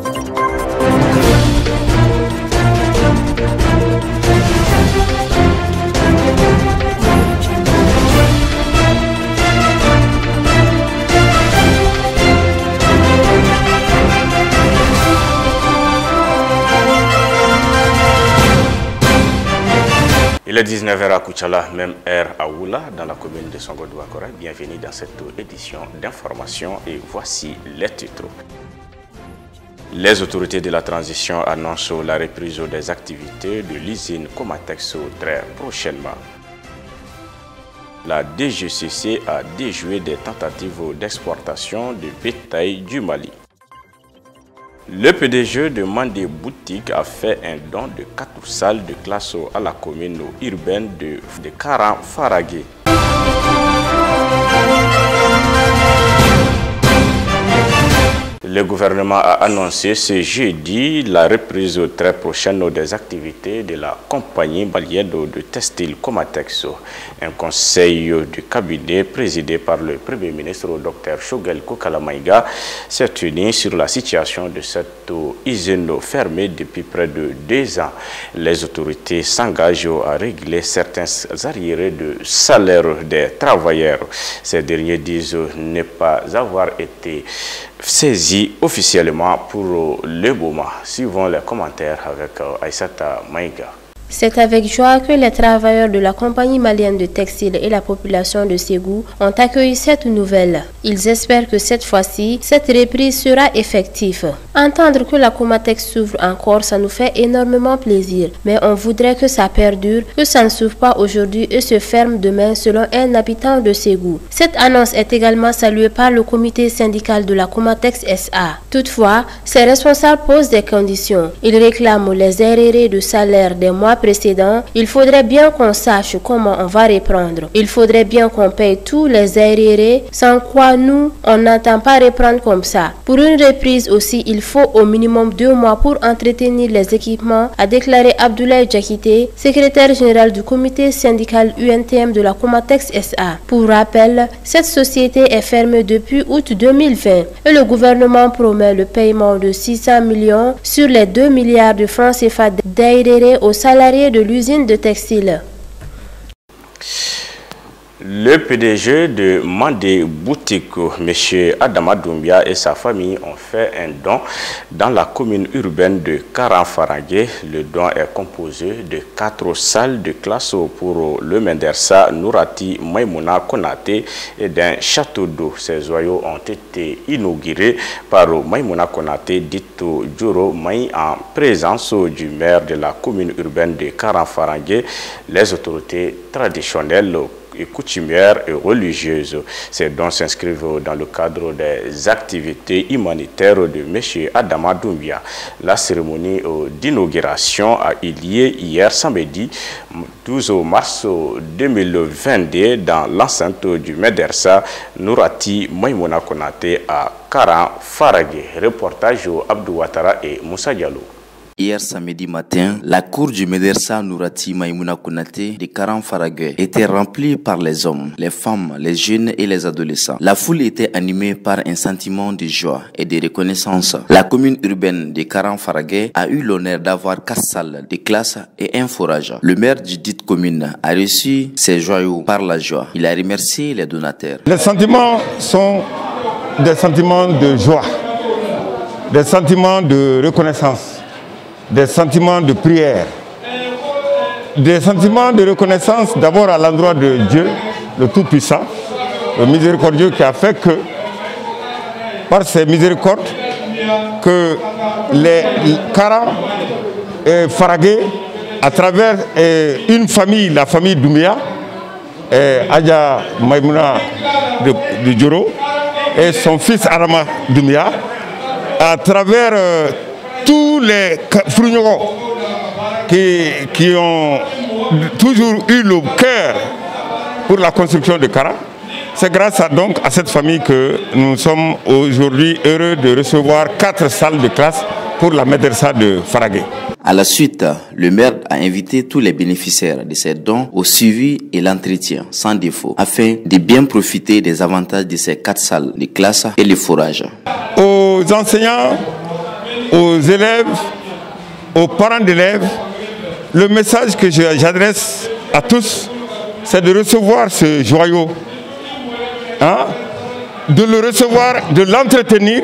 Il est 19h à Koutchala, même heure à Oula, dans la commune de Songodou-Akora. Bienvenue dans cette édition d'information et voici les titres. Les autorités de la transition annoncent la reprise des activités de l'usine Comatex très prochainement. La DGCC a déjoué des tentatives d'exportation de bétail du Mali. Le PDG de Mandé Boutique a fait un don de 4 salles de classe à la commune urbaine de Karan-Faragé. Le gouvernement a annoncé ce jeudi la reprise très prochaine des activités de la compagnie malienne de textile Comatex. Un conseil du cabinet présidé par le Premier ministre Dr Choguel Kokalamaïga s'est tenu sur la situation de cette usine fermée depuis près de 2 ans. Les autorités s'engagent à régler certains arriérés de salaire des travailleurs. Ces derniers disent ne pas avoir été saisis officiellement pour le moment. Suivons les commentaires avec Aïssata Maïga. C'est avec joie que les travailleurs de la compagnie malienne de textile et la population de Ségou ont accueilli cette nouvelle. Ils espèrent que cette fois-ci, cette reprise sera effective. Entendre que la Comatex s'ouvre encore, ça nous fait énormément plaisir. Mais on voudrait que ça perdure, que ça ne s'ouvre pas aujourd'hui et se ferme demain selon un habitant de Ségou. Cette annonce est également saluée par le comité syndical de la Comatex SA. Toutefois, ces responsables posent des conditions. Ils réclament les arriérés de salaire des mois précédents. Il faudrait bien qu'on sache comment on va reprendre. Il faudrait bien qu'on paye tous les arriérés, sans quoi nous, on n'entend pas reprendre comme ça. Pour une reprise aussi, il faut au minimum 2 mois pour entretenir les équipements, a déclaré Abdoulaye Djakité, secrétaire général du comité syndical UNTM de la Comatex SA. Pour rappel, cette société est fermée depuis août 2020 et le gouvernement promet le paiement de 600 millions sur les 2 milliards de francs CFA d'arriérés aux salariés de l'usine de textile. Le PDG de Mandé Boutique, M. Adama Doumbia et sa famille ont fait un don dans la commune urbaine de Karan-Faragé. Le don est composé de 4 salles de classe pour le Mendersa Nourati Maïmouna Konaté et d'un château d'eau. Ces joyaux ont été inaugurés par Maïmouna Konaté, dite Djoro Maï, en présence du maire de la commune urbaine de Karan-Faragé, les autorités traditionnelles et coutumières et religieuses. Ces dons s'inscrivent dans le cadre des activités humanitaires de M. Adama Doumbia. La cérémonie d'inauguration a eu lieu hier samedi 12 mars 2022 dans l'enceinte du Medersa Nourati Maïmouna Konaté à Karan-Faragé. Reportage Abdou Ouattara et Moussa Diallo. Hier samedi matin, la cour du Medersa Nourati Maïmouna Konaté de Karan-Faragé était remplie par les hommes, les femmes, les jeunes et les adolescents. La foule était animée par un sentiment de joie et de reconnaissance. La commune urbaine de Karan-Faragé a eu l'honneur d'avoir 4 salles de classe et un forage. Le maire du dite commune a reçu ces joyaux par la joie. Il a remercié les donateurs. Les sentiments sont des sentiments de joie, des sentiments de reconnaissance, des sentiments de prière, des sentiments de reconnaissance d'abord à l'endroit de Dieu, le Tout-Puissant, le miséricordieux qui a fait que, par ses miséricordes, que les Karan et Faragé, à travers une famille, la famille Doumbia, Adja Maïmouna de Djoro, et son fils Arama Doumbia, à travers tous les Frougnoros qui ont toujours eu le cœur pour la construction de Karan. C'est grâce à cette famille que nous sommes aujourd'hui heureux de recevoir 4 salles de classe pour la Medersa de Faragé. À la suite, le maire a invité tous les bénéficiaires de ces dons au suivi et l'entretien sans défaut afin de bien profiter des avantages de ces 4 salles de classe et les forages. Aux enseignants aux élèves, aux parents d'élèves, le message que j'adresse à tous, c'est de recevoir ce joyau, hein, de le recevoir, de l'entretenir.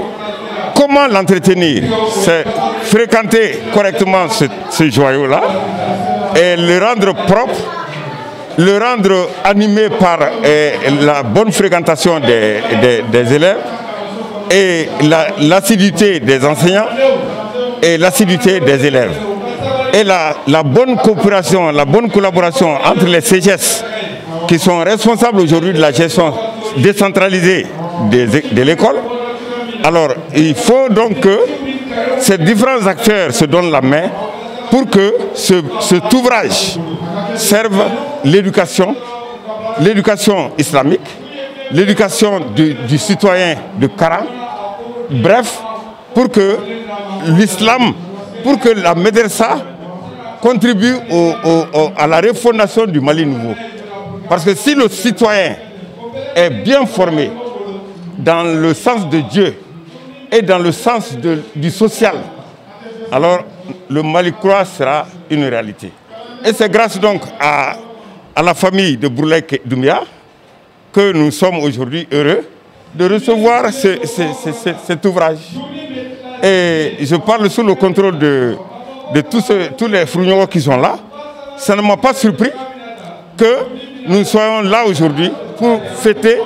Comment l'entretenir? C'est fréquenter correctement ce joyau-là et le rendre propre, le rendre animé par la bonne fréquentation des élèves et l'assiduité des enseignants et l'assiduité des élèves. Et la bonne coopération, la bonne collaboration entre les CGS qui sont responsables aujourd'hui de la gestion décentralisée de l'école. Alors, il faut donc que ces différents acteurs se donnent la main pour que cet ouvrage serve l'éducation islamique, l'éducation du citoyen de Kara, bref, pour que l'islam, pour que la médersa contribue à la refondation du Mali nouveau. Parce que si le citoyen est bien formé dans le sens de Dieu et dans le sens du social, alors le Mali croix sera une réalité. Et c'est grâce donc à la famille de Bourlek Doumbia que nous sommes aujourd'hui heureux de recevoir cet ouvrage. Et je parle sous le contrôle de tous les frugnons qui sont là. Ça ne m'a pas surpris que nous soyons là aujourd'hui pour fêter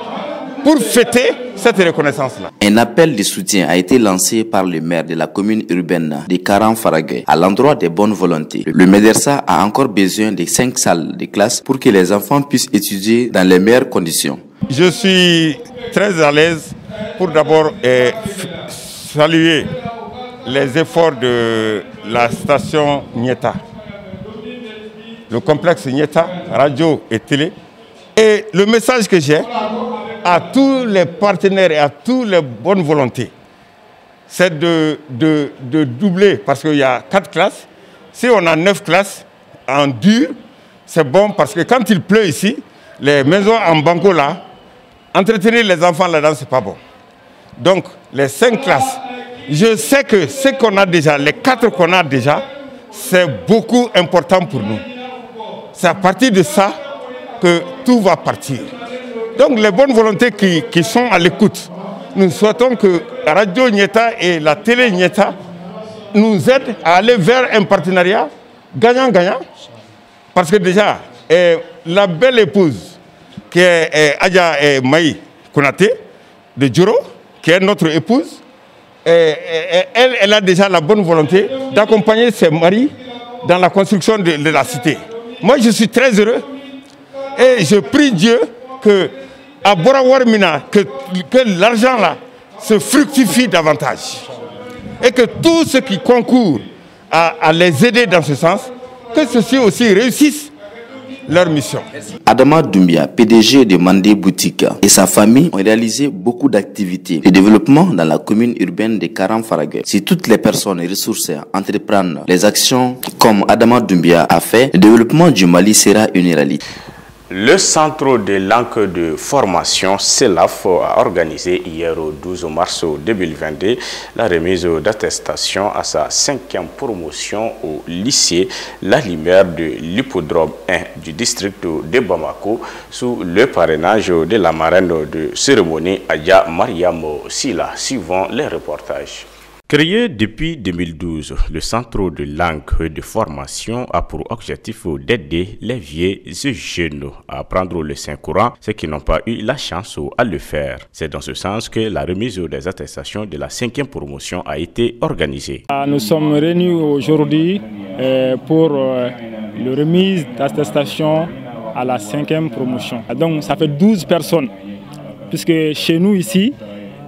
cette reconnaissance-là. Un appel de soutien a été lancé par le maire de la commune urbaine de Karan-Faragay à l'endroit des bonnes volontés. Le MEDERSA a encore besoin de 5 salles de classe pour que les enfants puissent étudier dans les meilleures conditions. Je suis très à l'aise pour d'abord saluer les efforts de la station Nieta, le complexe Nieta, radio et télé. Et le message que j'ai à tous les partenaires et à toutes les bonnes volontés, c'est de doubler, parce qu'il y a 4 classes. Si on a 9 classes en dur, c'est bon, parce que quand il pleut ici, les maisons en banco là, entretenir les enfants là-dedans, c'est pas bon. Donc, les 5 classes, je sais que ce qu'on a déjà, les 4 qu'on a déjà, c'est beaucoup important pour nous. C'est à partir de ça que tout va partir. Donc les bonnes volontés qui sont à l'écoute, nous souhaitons que la radio Nieta et la télé Nieta nous aident à aller vers un partenariat gagnant-gagnant. Parce que déjà, la belle épouse qui est Adja Maï Konaté de Djoro, qui est notre épouse, elle a déjà la bonne volonté d'accompagner ses maris dans la construction de la cité. Moi, je suis très heureux et je prie Dieu que à Borawarmina, que l'argent là se fructifie davantage et que tous ceux qui concourent à les aider dans ce sens, que ceux-ci aussi réussissent leur mission. Adama Doumbia, PDG de Mandé Boutique, et sa famille ont réalisé beaucoup d'activités de développement dans la commune urbaine de Karan-Faragay. Si toutes les personnes ressourcées entreprennent les actions comme Adama Doumbia a fait, le développement du Mali sera une réalité. Le centre de langue de formation CELAF a organisé hier au 12 mars 2022 la remise d'attestation à sa 5e promotion au lycée La Lumière de l'hippodrome 1 du district de Bamako sous le parrainage de la marraine de cérémonie Adja Mariam Sila, suivant les reportages. Créé depuis 2012, le Centre de langue et de formation a pour objectif d'aider les vieux et jeunes à apprendre le Saint-Coran, ceux qui n'ont pas eu la chance à le faire. C'est dans ce sens que la remise des attestations de la 5e promotion a été organisée. Nous sommes réunis aujourd'hui pour la remise d'attestation à la 5e promotion. Donc ça fait 12 personnes, puisque chez nous ici,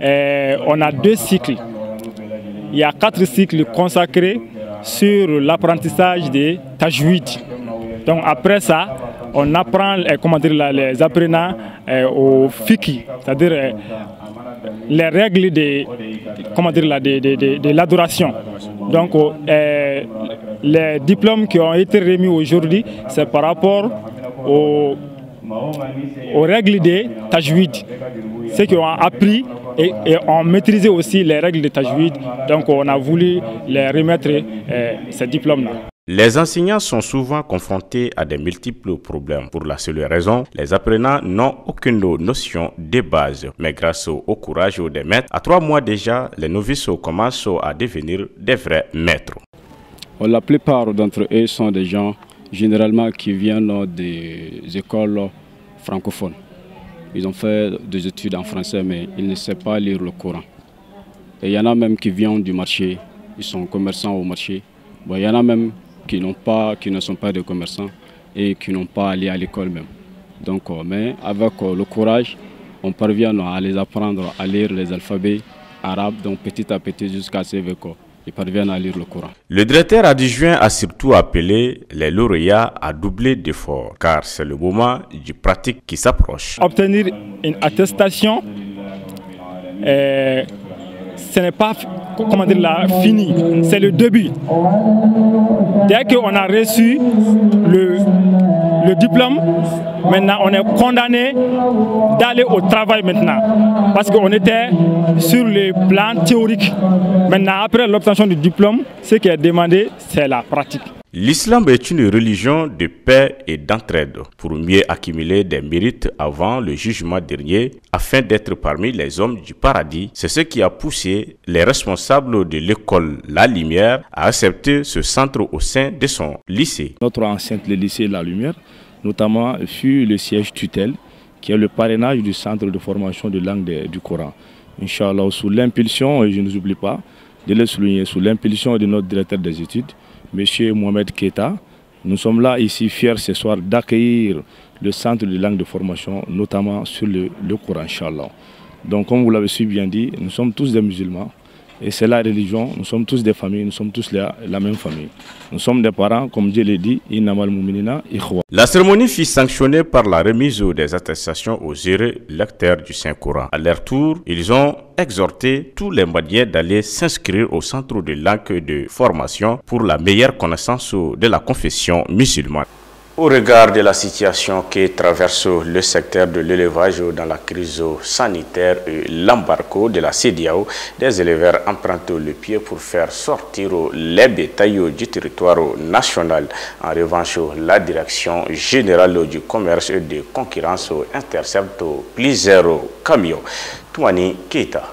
on a 2 cycles. Il y a 4 cycles consacrés sur l'apprentissage des tajwid. Donc après ça, on apprend les apprenants au fiqh, c'est-à-dire les règles de l'adoration. Donc les diplômes qui ont été remis aujourd'hui, c'est par rapport aux aux règles de tajwid. Ceux qui ont appris et ont maîtrisé aussi les règles de tajwid, donc on a voulu les remettre ces diplômes-là. Les enseignants sont souvent confrontés à des multiples problèmes. Pour la seule raison, les apprenants n'ont aucune notion des bases. Mais grâce au courage des maîtres, à 3 mois déjà, les novices commencent à devenir des vrais maîtres. La plupart d'entre eux sont des gens généralement qui viennent des écoles francophones. Ils ont fait des études en français, mais ils ne savent pas lire le Coran. Et il y en a même qui viennent du marché, ils sont commerçants au marché. Bon, il y en a même qui ne sont pas des commerçants et qui n'ont pas allé à l'école même. Donc, mais avec le courage, on parvient à les apprendre à lire les alphabets arabes, donc petit à petit jusqu'à ce qu'ils parviennent à lire le Coran. Le directeur adjoint a surtout appelé les lauréats à doubler d'efforts, car c'est le moment du pratique qui s'approche. Obtenir une attestation, ce n'est pas fini, c'est le début. Dès qu'on a reçu le diplôme, maintenant on est condamné d'aller au travail maintenant. Parce qu'on était sur le plan théorique. Maintenant, après l'obtention du diplôme, ce qui est demandé, c'est la pratique. L'islam est une religion de paix et d'entraide pour mieux accumuler des mérites avant le jugement dernier afin d'être parmi les hommes du paradis. C'est ce qui a poussé les responsables de l'école La Lumière à accepter ce centre au sein de son lycée. Notre enceinte, le lycée La Lumière, notamment fut le siège tutelle qui est le parrainage du centre de formation de langue du Coran. Inch'Allah, sous l'impulsion, et je ne vous oublie pas de le souligner, sous l'impulsion de notre directeur des études, M. Mohamed Keita, nous sommes là ici fiers ce soir d'accueillir le centre de langue de formation, notamment sur le Coran, Inch'Allah. Donc comme vous l'avez si bien dit, nous sommes tous des musulmans et c'est la religion, nous sommes tous des familles, nous sommes tous la même famille. Nous sommes des parents, comme Dieu l'a dit, Innamal Mu'minina Ikhwa. La cérémonie fut sanctionnée par la remise des attestations aux heureux lecteurs du Saint-Coran. À leur tour, ils ont exhorté tous les Maliens d'aller s'inscrire au centre de langue de formation pour la meilleure connaissance de la confession musulmane. Au regard de la situation qui traverse le secteur de l'élevage dans la crise sanitaire et l'embargo de la CEDEAO, des éleveurs empruntent le pied pour faire sortir les bétails du territoire national. En revanche, la direction générale du commerce et de concurrence intercepte plusieurs camions. Touani Keita.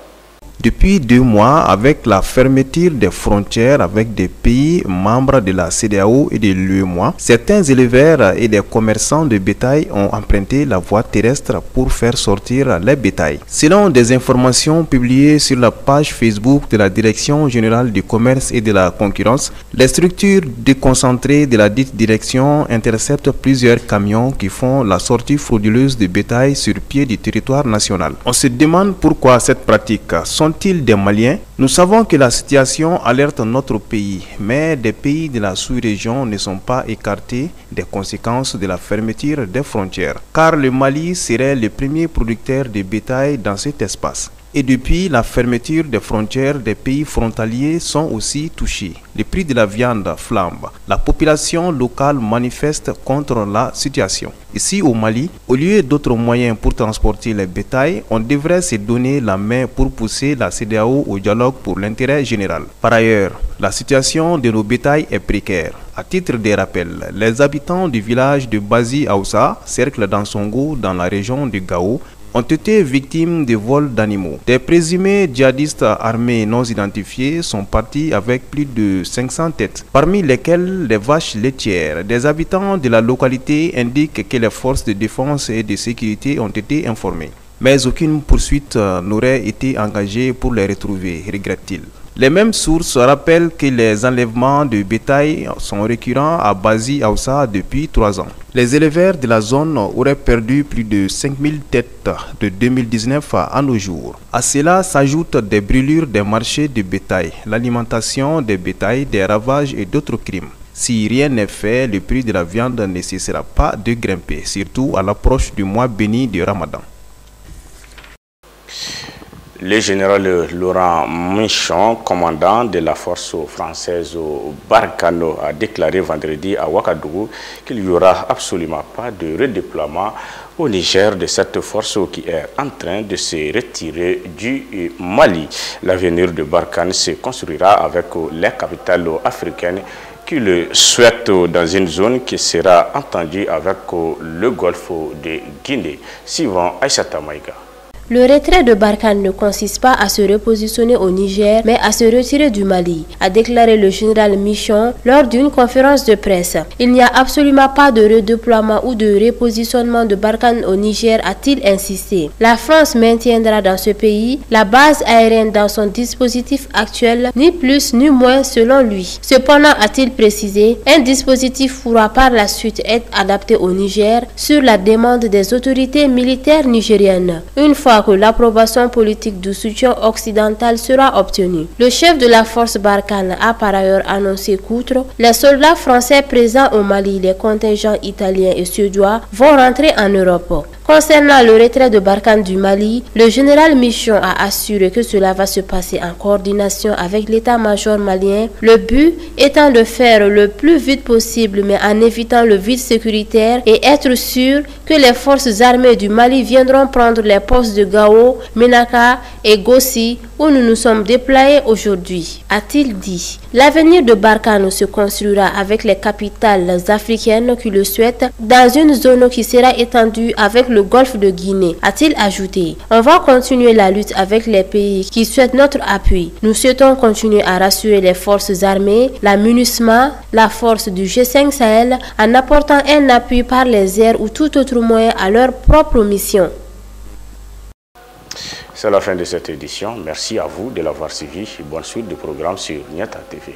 Depuis 2 mois, avec la fermeture des frontières avec des pays membres de la CEDEAO et de l'UEMOA, certains éleveurs et des commerçants de bétail ont emprunté la voie terrestre pour faire sortir les bétails. Selon des informations publiées sur la page Facebook de la Direction générale du commerce et de la concurrence, les structures déconcentrées de la dite direction interceptent plusieurs camions qui font la sortie frauduleuse de bétail sur pied du territoire national. On se demande pourquoi cette pratique. Sont-ils des Maliens? Nous savons que la situation alerte notre pays, mais des pays de la sous-région ne sont pas écartés des conséquences de la fermeture des frontières, car le Mali serait le premier producteur de bétail dans cet espace. Et depuis la fermeture des frontières, des pays frontaliers sont aussi touchés. Les prix de la viande flambent. La population locale manifeste contre la situation. Ici au Mali, au lieu d'autres moyens pour transporter les bétails, on devrait se donner la main pour pousser la CEDEAO au dialogue pour l'intérêt général. Par ailleurs, la situation de nos bétails est précaire. À titre de rappel, les habitants du village de Bazi Aoussa, cercle d'Ansongo dans la région de Gao, ont été victimes de vols d'animaux. Des présumés djihadistes armés non identifiés sont partis avec plus de 500 têtes, parmi lesquelles les vaches laitières. Des habitants de la localité indiquent que les forces de défense et de sécurité ont été informées. Mais aucune poursuite n'aurait été engagée pour les retrouver, regrette-t-il. Les mêmes sources rappellent que les enlèvements de bétail sont récurrents à Bazi Aoussa depuis 3 ans. Les éleveurs de la zone auraient perdu plus de 5000 têtes de 2019 à nos jours. À cela s'ajoutent des brûlures des marchés de bétail, l'alimentation des bétails, des ravages et d'autres crimes. Si rien n'est fait, le prix de la viande ne cessera pas de grimper, surtout à l'approche du mois béni du Ramadan. Le général Laurent Michon, commandant de la force française au Barkhane, a déclaré vendredi à Ouagadougou qu'il n'y aura absolument pas de redéploiement au Niger de cette force qui est en train de se retirer du Mali. L'avenir de Barkhane se construira avec les capitales africaines qui le souhaitent dans une zone qui sera entendue avec le golfe de Guinée. Suivant Aïssata Maïga. Le retrait de Barkhane ne consiste pas à se repositionner au Niger, mais à se retirer du Mali, a déclaré le général Michon lors d'une conférence de presse. Il n'y a absolument pas de redéploiement ou de repositionnement de Barkhane au Niger, a-t-il insisté. La France maintiendra dans ce pays la base aérienne dans son dispositif actuel, ni plus ni moins selon lui. Cependant, a-t-il précisé, un dispositif pourra par la suite être adapté au Niger sur la demande des autorités militaires nigériennes. Une fois que l'approbation politique du soutien occidental sera obtenue. Le chef de la force Barkhane a par ailleurs annoncé qu'outre les soldats français présents au Mali, les contingents italiens et suédois vont rentrer en Europe. Concernant le retrait de Barkhane du Mali, le général Michon a assuré que cela va se passer en coordination avec l'état-major malien, le but étant de faire le plus vite possible mais en évitant le vide sécuritaire et être sûr que les forces armées du Mali viendront prendre les postes de Gao, Menaka et Gossi où nous nous sommes déployés aujourd'hui, a-t-il dit. L'avenir de Barkhane se construira avec les capitales africaines qui le souhaitent dans une zone qui sera étendue avec le golfe de Guinée, a-t-il ajouté. On va continuer la lutte avec les pays qui souhaitent notre appui. Nous souhaitons continuer à rassurer les forces armées, la MINUSMA, la force du G5 Sahel en apportant un appui par les airs ou tout autre moyen à leur propre mission. C'est la fin de cette édition. Merci à vous de l'avoir suivi. Bonne suite de programme sur Niata TV.